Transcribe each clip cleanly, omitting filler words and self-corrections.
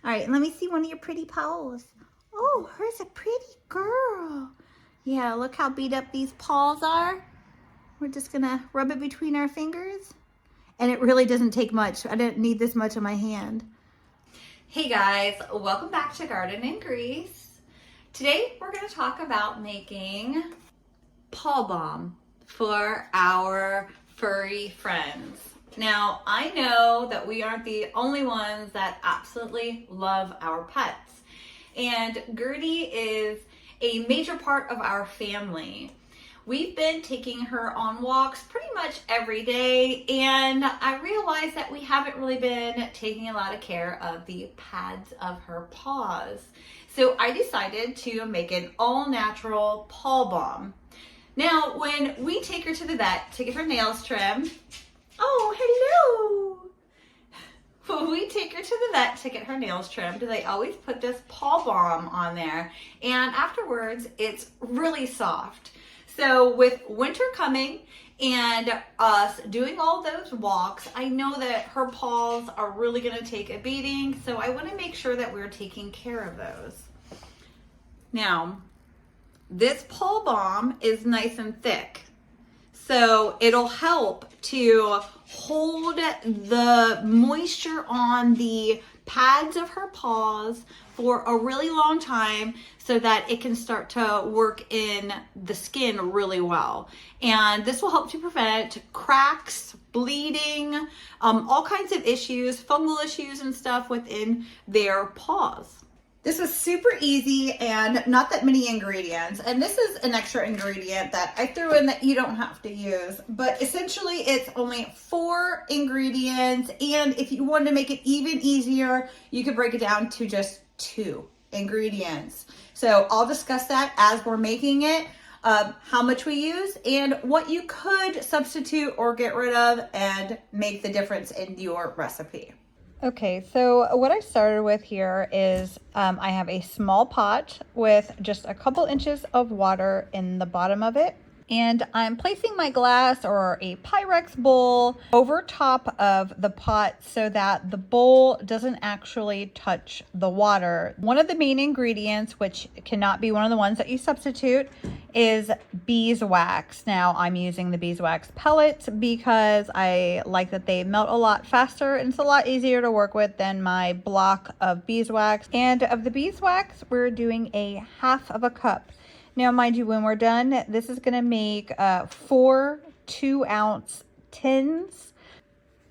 All right, let me see one of your pretty paws. Oh, her's a pretty girl. Yeah, look how beat up these paws are. We're just gonna rub it between our fingers. And it really doesn't take much. I didn't need this much on my hand. Hey guys, welcome back to Garden and Grease. Today we're gonna talk about making Paw Balm for our furry friends. Now, I know that we aren't the only ones that absolutely love our pets. And Gerty is a major part of our family. We've been taking her on walks pretty much every day, and I realized that we haven't really been taking a lot of care of the pads of her paws. So I decided to make an all-natural Paw Balm. Now, when we take her to the vet to get her nails trimmed, oh, hello! When we take her to the vet to get her nails trimmed, they always put this Paw Balm on there, and afterwards, it's really soft. So with winter coming and us doing all those walks, I know that her paws are really going to take a beating, so I want to make sure that we're taking care of those. Now, this Paw Balm is nice and thick, so it'll help to hold the moisture on the pads of her paws for a really long time so that it can start to work in the skin really well. And this will help to prevent cracks, bleeding, all kinds of issues, fungal issues and stuff within their paws. This is super easy and not that many ingredients. And this is an extra ingredient that I threw in that you don't have to use. But essentially it's only 4 ingredients. And if you wanted to make it even easier, you could break it down to just 2 ingredients. So I'll discuss that as we're making it, how much we use and what you could substitute or get rid of and make the difference in your recipe. Okay, so what I started with here is I have a small pot with just a couple inches of water in the bottom of it. And I'm placing my glass or a Pyrex bowl over top of the pot so that the bowl doesn't actually touch the water. One of the main ingredients, which cannot be one of the ones that you substitute, is beeswax. Now I'm using the beeswax pellets because I like that they melt a lot faster and it's a lot easier to work with than my block of beeswax. And of the beeswax, we're doing a 1/2 cup. Now, mind you, when we're done, this is going to make 4 2-ounce tins.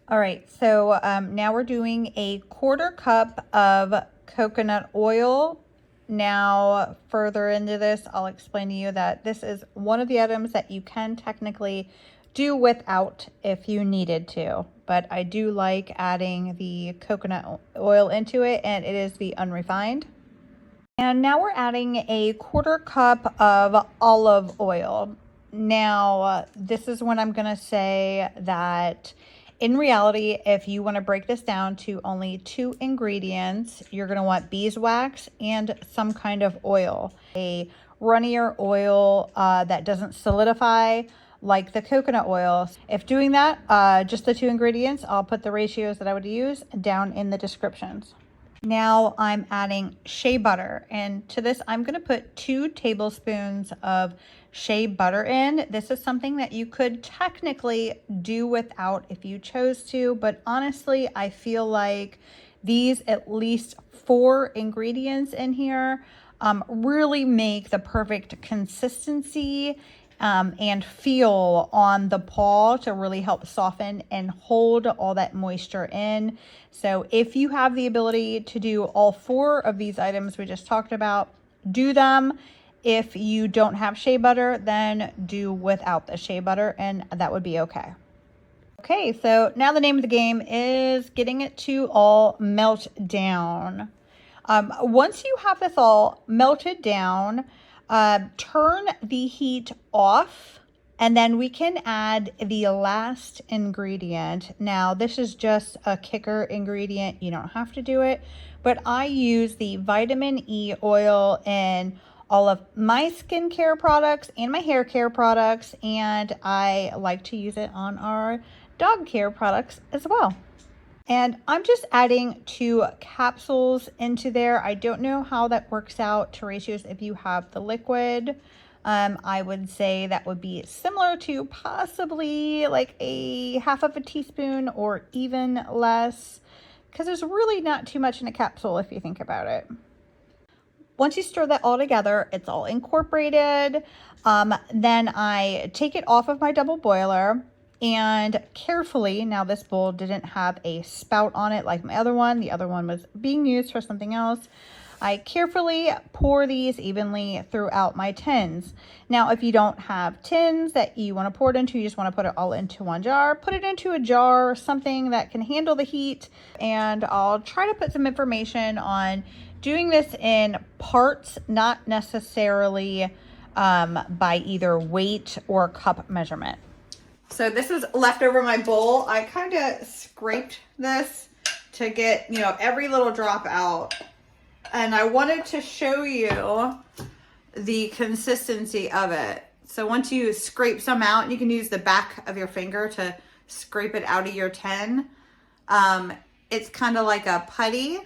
All right, so now we're doing a 1/4 cup of coconut oil. Now, further into this, I'll explain to you that this is one of the items that you can technically do without if you needed to. But I do like adding the coconut oil into it, and it is the unrefined. And now we're adding a 1/4 cup of olive oil. Now, this is when I'm going to say that in reality, if you want to break this down to only 2 ingredients, you're going to want beeswax and some kind of oil. A runnier oil that doesn't solidify like the coconut oil. If doing that, just the 2 ingredients, I'll put the ratios that I would use down in the descriptions. Now I'm adding shea butter, and to this I'm going to put 2 tablespoons of shea butter in. This is something that you could technically do without if you chose to, but honestly I feel like these at least 4 ingredients in here really make the perfect consistency and feel on the paw to really help soften and hold all that moisture in. So if you have the ability to do all 4 of these items we just talked about, do them. If you don't have shea butter, then do without the shea butter, and that would be okay. Okay, so now the name of the game is getting it to all melt down. Once you have this all melted down, turn the heat off, and then we can add the last ingredient. Now, this is just a kicker ingredient. You don't have to do it, but I use the vitamin E oil in all of my skincare products and my hair care products, and I like to use it on our dog care products as well. And I'm just adding 2 capsules into there. I don't know how that works out to ratios if you have the liquid. I would say that would be similar to possibly like a half of a teaspoon or even less, because there's really not too much in a capsule if you think about it. Once you stir that all together, it's all incorporated. Then I take it off of my double boiler and carefully, now this bowl didn't have a spout on it like my other one. The other one was being used for something else. I carefully pour these evenly throughout my tins. Now, if you don't have tins that you want to pour it into, you just want to put it all into one jar, put it into a jar or something that can handle the heat. And I'll try to put some information on doing this in parts, not necessarily by either weight or cup measurement. So this is left over my bowl. I kind of scraped this to get, you know, every little drop out. And I wanted to show you the consistency of it. So once you scrape some out, you can use the back of your finger to scrape it out of your tin. It's kind of like a putty,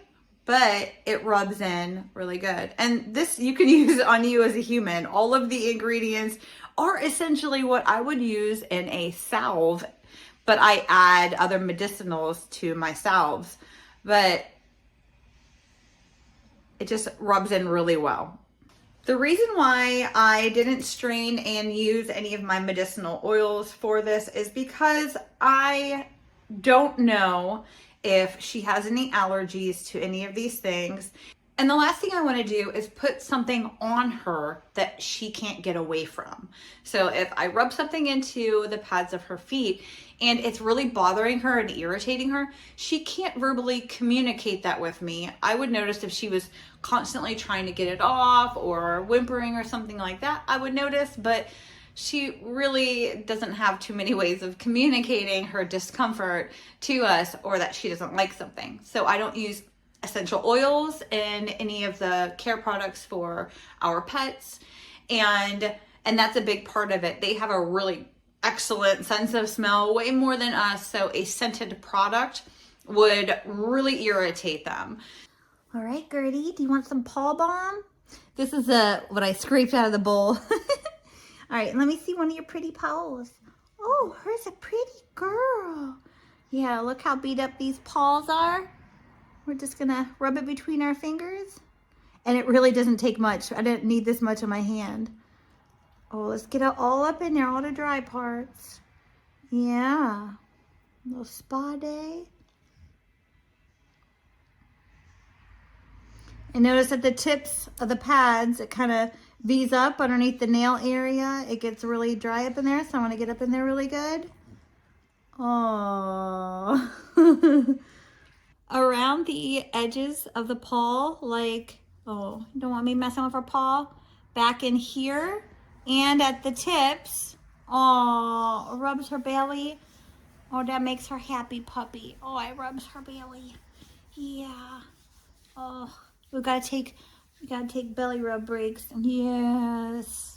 but it rubs in really good. And this you can use on you as a human. All of the ingredients are essentially what I would use in a salve, but I add other medicinals to my salves. But it just rubs in really well. The reason why I didn't strain and use any of my medicinal oils for this is because I don't know if she has any allergies to any of these things. And the last thing I want to do is put something on her that she can't get away from. So if I rub something into the pads of her feet and it's really bothering her and irritating her, she can't verbally communicate that with me. I would notice if she was constantly trying to get it off or whimpering or something like that, I would notice, but she really doesn't have too many ways of communicating her discomfort to us or that she doesn't like something. So I don't use essential oils in any of the care products for our pets. And that's a big part of it. They have a really excellent sense of smell, way more than us. So a scented product would really irritate them. All right, Gertie, do you want some Paw Balm? This is what I scraped out of the bowl. All right, let me see one of your pretty paws. Oh, her's a pretty girl. Yeah, look how beat up these paws are. We're just gonna rub it between our fingers. And it really doesn't take much. I didn't need this much on my hand. Oh, let's get it all up in there, all the dry parts. Yeah, a little spa day. And notice at the tips of the pads, it kind of V's up underneath the nail area. It gets really dry up in there, so I want to get up in there really good. Oh. Around the edges of the paw, like, oh, you don't want me messing with her paw. Back in here and at the tips. Oh, rubs her belly. Oh, that makes her happy puppy. Oh, I rubs her belly. Yeah. Oh, we gotta take belly rub breaks. Yes.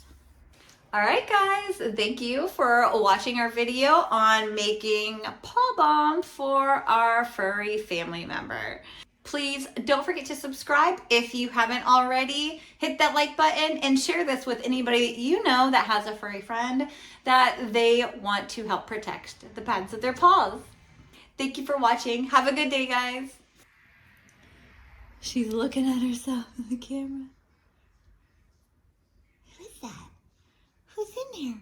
All right, guys, thank you for watching our video on making Paw Balm for our furry family member. Please don't forget to subscribe if you haven't already. Hit that like button and share this with anybody you know that has a furry friend that they want to help protect the pads of their paws. Thank you for watching. Have a good day, guys. She's looking at herself in the camera. Who is that? Who's in there?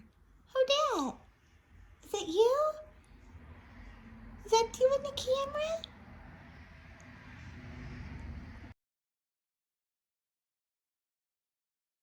Who dat? Is that you? Is that you in the camera?